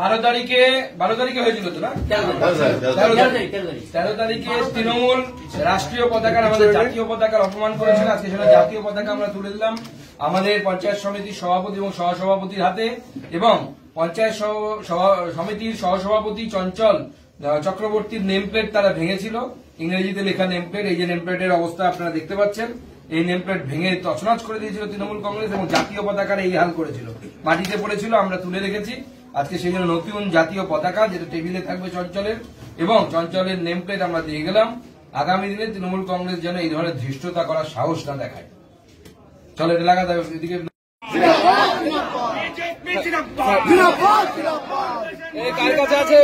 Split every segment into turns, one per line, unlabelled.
12 তারিখে হয়েছিল তো না? 13 তারিখে তৃণমূল রাষ্ট্রীয় পতাকার আমাদের জাতীয় পতাকার অপমান করেছিল। আজকে সেটা জাতীয় পতাকা আমরা তুলে দিলাম আমাদের পঞ্চায়েত সমিতির সভাপতি এবং সহসভাপতির হাতে, এবং পঞ্চায়েত সমিতির সহসভাপতি চঞ্চল চক্রবর্তীর নেম প্লেট তারা ভেঙেছিল, ইংরেজিতে লেখা নেম প্লেট। এই যে নেম প্লেটের অবস্থা আপনারা দেখতে পাচ্ছেন, এই নেম প্লেট ভেঙে তছনছ করে দিয়েছিল তৃণমূল কংগ্রেস, এবং জাতীয় পতাকার এই হাল করেছিল, মাটিতে পড়েছিল, আমরা তুলে রেখেছি। আজকে সেই জন্য নতুন জাতীয় পতাকা যেটা টেবিলে থাকবে চঞ্চলের, এবং চঞ্চলের নেম প্লেট আমরা দিয়ে গেলাম। আগামী দিনে তৃণমূল কংগ্রেস যেন এই ধরনের ধৃষ্টতা করার সাহস না দেখায়। চলো এটা লাগা যাবে এদিকে। কার কাছে আছে?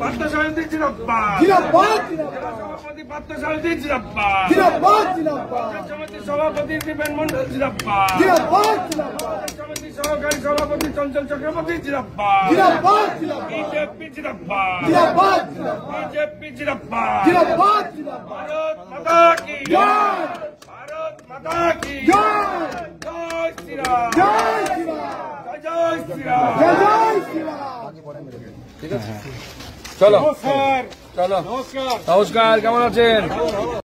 পার্থসারথী জিন্দাবাদ, সভাপতি পার্থসারথী জিন্দাবাদ, সমিতি সভাপতি দীপেন মন্ডল জিন্দাবাদ, সমিতি সহকারী সভাপতি চঞ্চল চক্রবর্তী জিন্দাবাদ, বিজেপি জিন্দাবাদ, বিজেপি জিন্দাবাদ, ভারত মাতা কি জয়, ভারত মাতা কি জয়, জয় শ্রীরাম, জয় শ্রীরাম, জয় শ্রীরাম, জয় শ্রীরাম।
ঠিক আছে, চলো চলো, নমস্কার। কেমন আছেন?